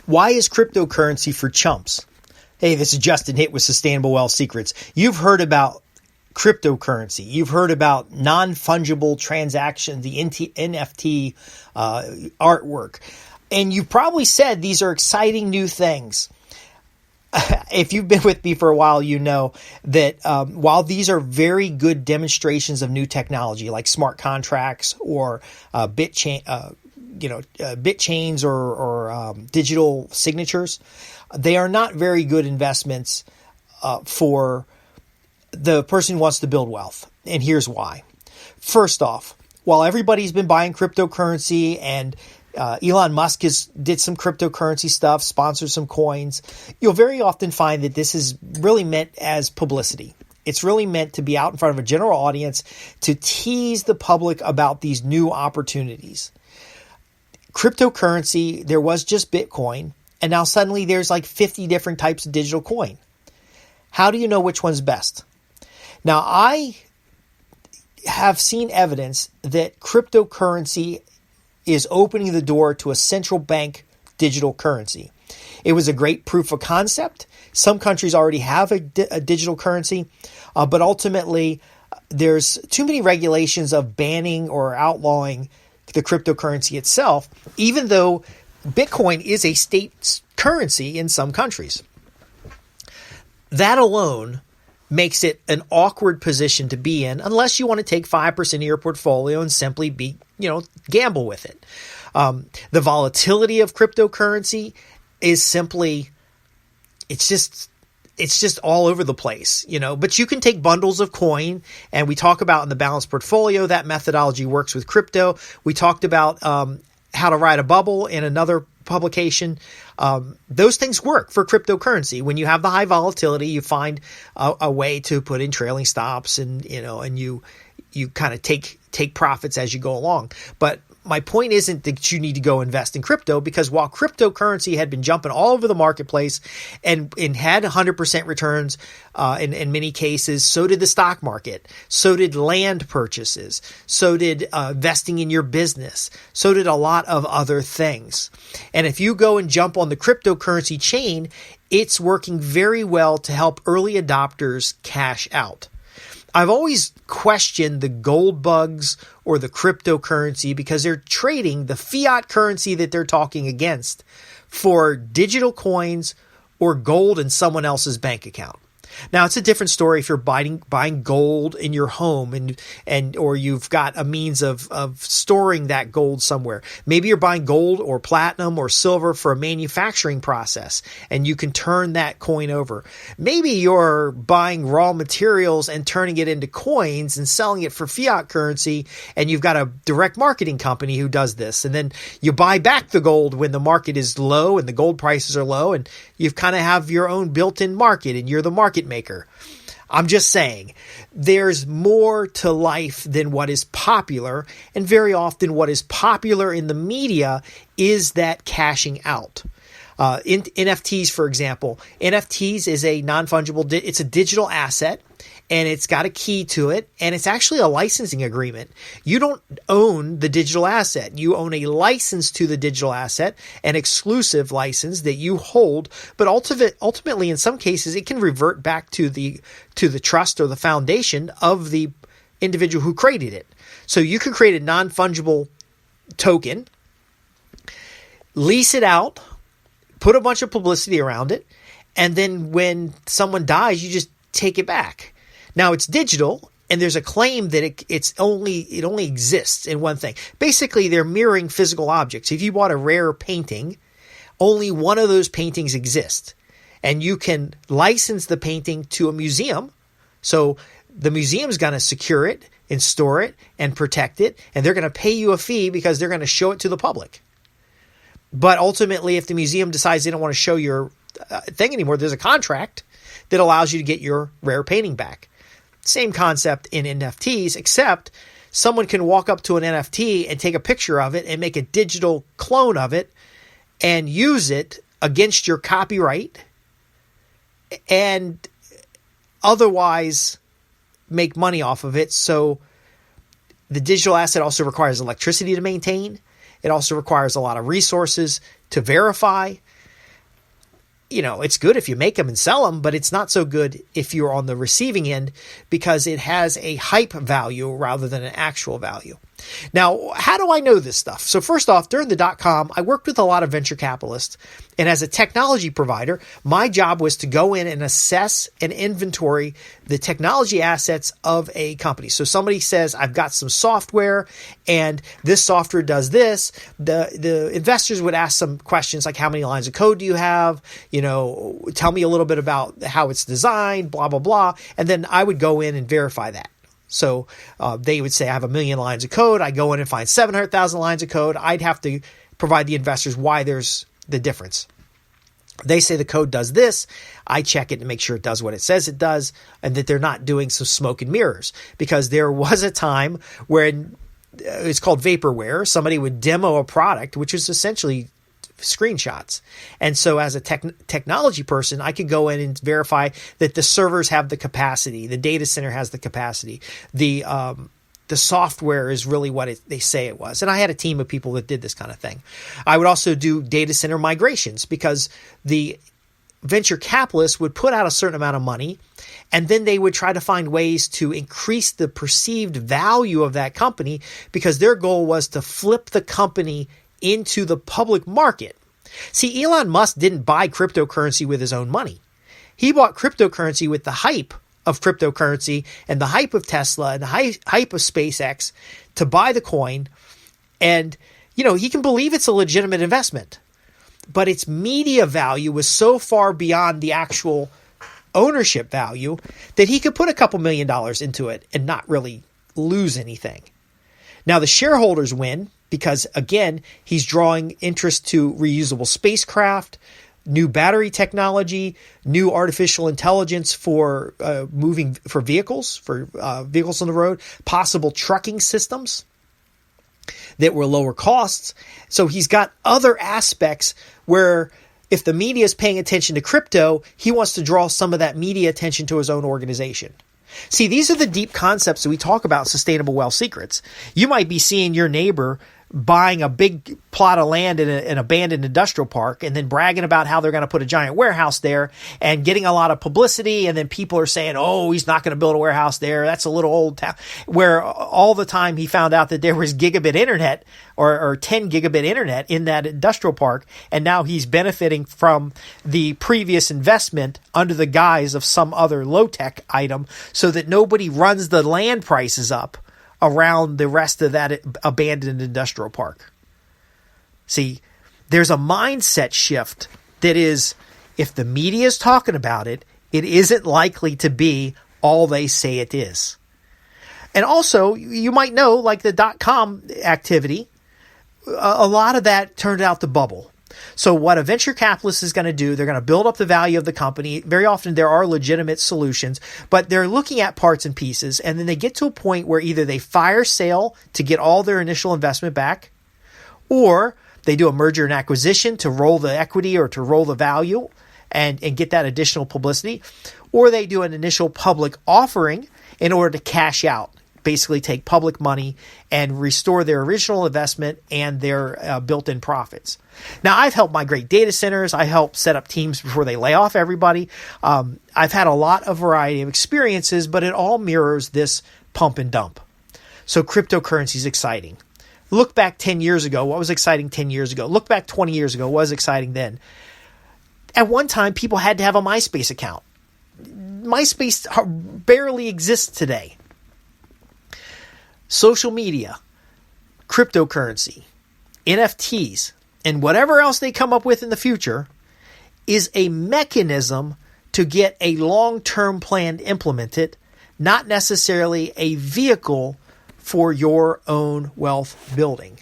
Why is cryptocurrency for chumps? Hey, this is Justin Hitt with Sustainable Wealth Secrets. You've heard about cryptocurrency. You've heard about non-fungible transactions, the NFT artwork. And you've probably said these are exciting new things. If you've been with me for a while, you know that while these are very good demonstrations of new technology, like smart contracts or bit chains or digital signatures, they are not very good investments for the person who wants to build wealth. And here's why. First off, while everybody's been buying cryptocurrency and Elon Musk did some cryptocurrency stuff, sponsored some coins, you'll very often find that this is really meant as publicity. It's really meant to be out in front of a general audience to tease the public about these new opportunities. Cryptocurrency, there was just Bitcoin, and now suddenly there's like 50 different types of digital coin. How do you know which one's best? Now, I have seen evidence that cryptocurrency is opening the door to a central bank digital currency. It was a great proof of concept. Some countries already have a digital currency, but ultimately there's too many regulations of banning or outlawing the cryptocurrency itself, even though Bitcoin is a state currency in some countries. That alone makes it an awkward position to be in unless you want to take 5% of your portfolio and simply gamble with it. The volatility of cryptocurrency is simply, it's just all over the place, but you can take bundles of coin, and we talk about in the balanced portfolio, that methodology works with crypto. We talked about how to ride a bubble in another publication. Those things work for cryptocurrency. When you have the high volatility, you find a way to put in trailing stops and you kind of take profits as you go along. But my point isn't that you need to go invest in crypto, because while cryptocurrency had been jumping all over the marketplace and had 100% returns in many cases, so did the stock market, so did land purchases, so did investing in your business, so did a lot of other things. And if you go and jump on the cryptocurrency chain, it's working very well to help early adopters cash out. I've always questioned the gold bugs or the cryptocurrency because they're trading the fiat currency that they're talking against for digital coins or gold in someone else's bank account. Now, it's a different story if you're buying gold in your home and or you've got a means of storing that gold somewhere. Maybe you're buying gold or platinum or silver for a manufacturing process, and you can turn that coin over. Maybe you're buying raw materials and turning it into coins and selling it for fiat currency, and you've got a direct marketing company who does this. And then you buy back the gold when the market is low and the gold prices are low, and you kind of have your own built-in market, and you're the market maker. I'm just saying, there's more to life than what is popular, and very often what is popular in the media is that cashing out. NFTs, for example, NFTs is a non-fungible, it's a digital asset, and it's got a key to it, and it's actually a licensing agreement. You don't own the digital asset. You own a license to the digital asset, an exclusive license that you hold, but ultimately, in some cases, it can revert back to the trust or the foundation of the individual who created it. So you could create a non-fungible token, lease it out, put a bunch of publicity around it, and then when someone dies, you just take it back. Now, it's digital, and there's a claim that it only exists in one thing. Basically, they're mirroring physical objects. If you bought a rare painting, only one of those paintings exists, and you can license the painting to a museum. So the museum's going to secure it and store it and protect it, and they're going to pay you a fee because they're going to show it to the public. But ultimately, if the museum decides they don't want to show your thing anymore, there's a contract that allows you to get your rare painting back. Same concept in NFTs, except someone can walk up to an NFT and take a picture of it and make a digital clone of it and use it against your copyright and otherwise make money off of it. So the digital asset also requires electricity to maintain. It also requires a lot of resources to verify. it's good if you make them and sell them, but it's not so good if you're on the receiving end because it has a hype value rather than an actual value. Now, how do I know this stuff? So first off, during the .com, I worked with a lot of venture capitalists. And as a technology provider, my job was to go in and assess and inventory the technology assets of a company. So somebody says, I've got some software and this software does this. The investors would ask some questions like, how many lines of code do you have? Tell me a little bit about how it's designed, blah, blah, blah. And then I would go in and verify that. So they would say, I have 1 million lines of code. I go in and find 700,000 lines of code. I'd have to provide the investors why there's the difference. They say the code does this. I check it to make sure it does what it says it does and that they're not doing some smoke and mirrors. Because there was a time when it's called vaporware. Somebody would demo a product, which is essentially screenshots. And so as a technology person, I could go in and verify that the servers have the capacity, the data center has the capacity, the software is really what they say it was. And I had a team of people that did this kind of thing. I would also do data center migrations because the venture capitalists would put out a certain amount of money and then they would try to find ways to increase the perceived value of that company because their goal was to flip the company into the public market. See, Elon Musk didn't buy cryptocurrency with his own money. He bought cryptocurrency with the hype of cryptocurrency and the hype of Tesla and the hype of SpaceX to buy the coin. And, he can believe it's a legitimate investment, but its media value was so far beyond the actual ownership value that he could put a couple $1 million into it and not really lose anything. Now the shareholders win because, again, he's drawing interest to reusable spacecraft, new battery technology, new artificial intelligence for vehicles on the road, possible trucking systems that were lower costs. So he's got other aspects where if the media is paying attention to crypto, he wants to draw some of that media attention to his own organization. See, these are the deep concepts that we talk about sustainable wealth secrets. You might be seeing your neighbor buying a big plot of land in an abandoned industrial park and then bragging about how they're going to put a giant warehouse there and getting a lot of publicity. And then people are saying, oh, he's not going to build a warehouse there. That's a little old town. Where all the time he found out that there was gigabit internet or 10 gigabit internet in that industrial park. And now he's benefiting from the previous investment under the guise of some other low-tech item so that nobody runs the land prices up around the rest of that abandoned industrial park. See, there's a mindset shift that is, if the media is talking about it, it isn't likely to be all they say it is. And also, you might know, like the .com activity, a lot of that turned out to bubble. So what a venture capitalist is going to do, they're going to build up the value of the company. Very often there are legitimate solutions, but they're looking at parts and pieces. And then they get to a point where either they fire sale to get all their initial investment back, or they do a merger and acquisition to roll the equity or to roll the value and get that additional publicity, or they do an initial public offering in order to cash out. Basically take public money and restore their original investment and their built-in profits. Now, I've helped migrate data centers. I help set up teams before they lay off everybody. I've had a lot of variety of experiences, but it all mirrors this pump and dump. So cryptocurrency is exciting. Look back 10 years ago. What was exciting 10 years ago? Look back 20 years ago. What was exciting then? At one time, people had to have a MySpace account. MySpace barely exists today. Social media, cryptocurrency, NFTs, and whatever else they come up with in the future is a mechanism to get a long-term plan implemented, not necessarily a vehicle for your own wealth building.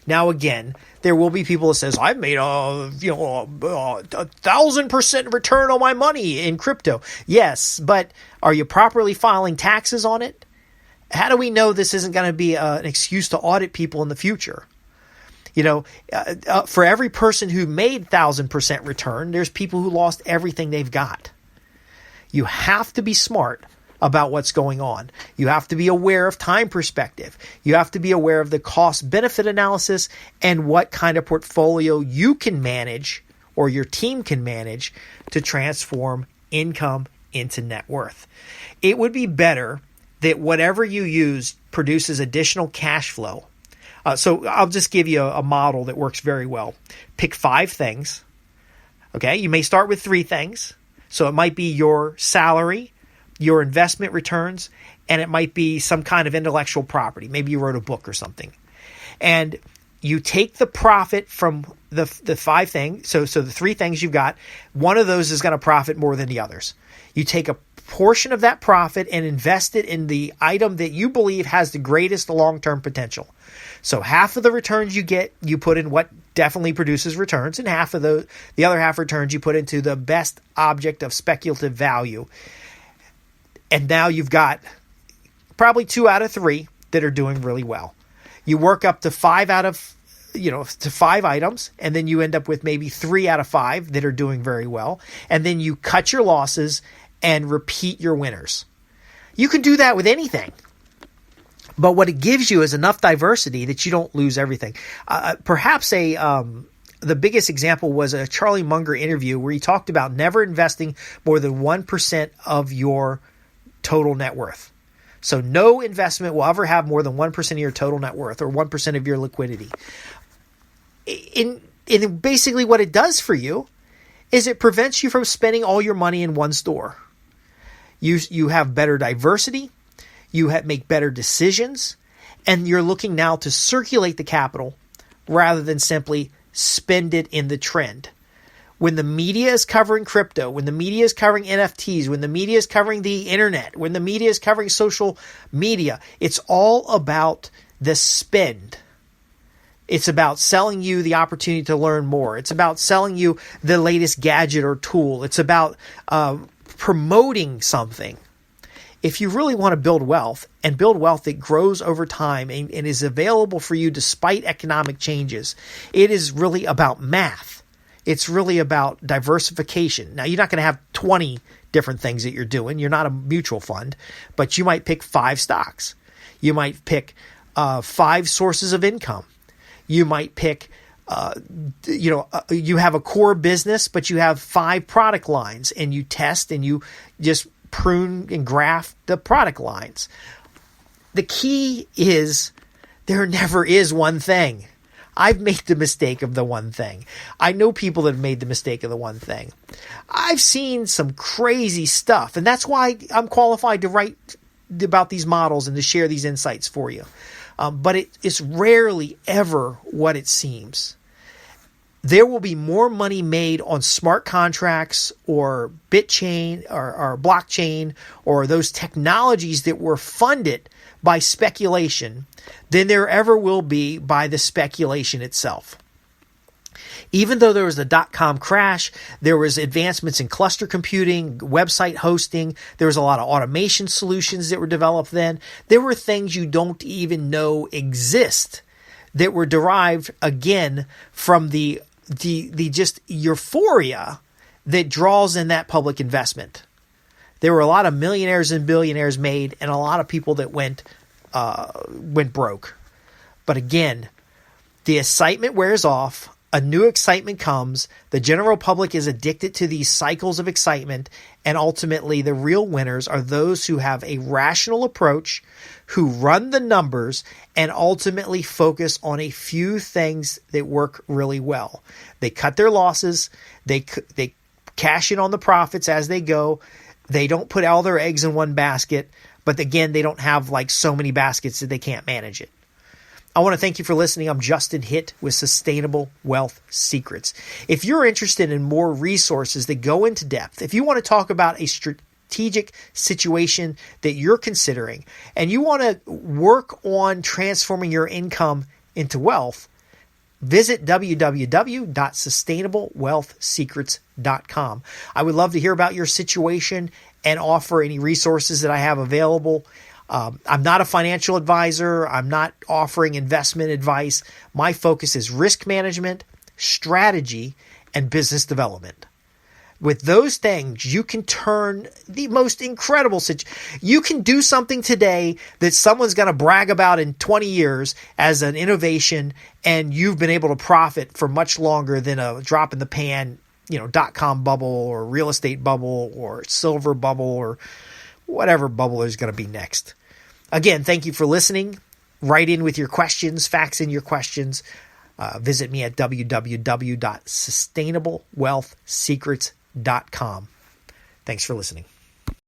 Now, again, there will be people that says, I've made a 1,000% return on my money in crypto. Yes, but are you properly filing taxes on it? How do we know this isn't going to be an excuse to audit people in the future? For every person who made 1,000% return, there's people who lost everything they've got. You have to be smart about what's going on. You have to be aware of time perspective. You have to be aware of the cost-benefit analysis and what kind of portfolio you can manage or your team can manage to transform income into net worth. It would be better that whatever you use produces additional cash flow. So I'll just give you a model that works very well. Pick 5 things. Okay, you may start with 3 things. So it might be your salary, your investment returns, and it might be some kind of intellectual property. Maybe you wrote a book or something. And you take the profit from the 5 things. So the 3 things you've got, one of those is going to profit more than the others. You take a portion of that profit and invest it in the item that you believe has the greatest long-term potential. So half of the returns you get, you put in what definitely produces returns, and half of the other half returns you put into the best object of speculative value. And now you've got probably 2 out of 3 that are doing really well. You work up to 5 items, and then you end up with maybe 3 out of 5 that are doing very well. And then you cut your losses and repeat your winners. You can do that with anything. But what it gives you is enough diversity that you don't lose everything. Perhaps the biggest example was a Charlie Munger interview where he talked about never investing more than 1% of your total net worth. So no investment will ever have more than 1% of your total net worth or 1% of your liquidity. In basically what it does for you is it prevents you from spending all your money in one store. You have better diversity, you make better decisions, and you're looking now to circulate the capital rather than simply spend it in the trend. When the media is covering crypto, when the media is covering NFTs, when the media is covering the internet, when the media is covering social media, it's all about the spend. It's about selling you the opportunity to learn more. It's about selling you the latest gadget or tool. It's about promoting something. If you really want to build wealth and build wealth that grows over time and is available for you despite economic changes, it is really about math. It's really about diversification. Now, you're not going to have 20 different things that you're doing. You're not a mutual fund, but you might pick 5 stocks. You might pick 5 sources of income. You might pick, you have a core business, but you have 5 product lines, and you test and you just prune and graft the product lines. The key is there never is one thing. I've made the mistake of the one thing. I know people that have made the mistake of the one thing. I've seen some crazy stuff, and that's why I'm qualified to write about these models and to share these insights for you. But it's rarely ever what it seems. There will be more money made on smart contracts or BitChain or blockchain or those technologies that were funded by speculation than there ever will be by the speculation itself. Even though there was the dot-com crash, there was advancements in cluster computing, website hosting, there was a lot of automation solutions that were developed then. There were things you don't even know exist that were derived, again, from the just euphoria that draws in that public investment. There were a lot of millionaires and billionaires made and a lot of people that went broke. But again, the excitement wears off. A new excitement comes. The general public is addicted to these cycles of excitement. And ultimately, the real winners are those who have a rational approach, who run the numbers, and ultimately focus on a few things that work really well. They cut their losses. They cash in on the profits as they go. They don't put all their eggs in one basket. But again, they don't have like so many baskets that they can't manage it. I want to thank you for listening. I'm Justin Hitt with Sustainable Wealth Secrets. If you're interested in more resources that go into depth, if you want to talk about a strategic situation that you're considering, and you want to work on transforming your income into wealth, visit www.sustainablewealthsecrets.com. I would love to hear about your situation and offer any resources that I have available. I'm not a financial advisor. I'm not offering investment advice. My focus is risk management, strategy, and business development. With those things, you can turn the most incredible situation. You can do something today that someone's going to brag about in 20 years as an innovation, and you've been able to profit for much longer than a drop in the pan .com bubble or real estate bubble or silver bubble or whatever bubble is going to be next. Again, thank you for listening. Write in with your questions, fax in your questions. Visit me at www.sustainablewealthsecrets.com. Thanks for listening.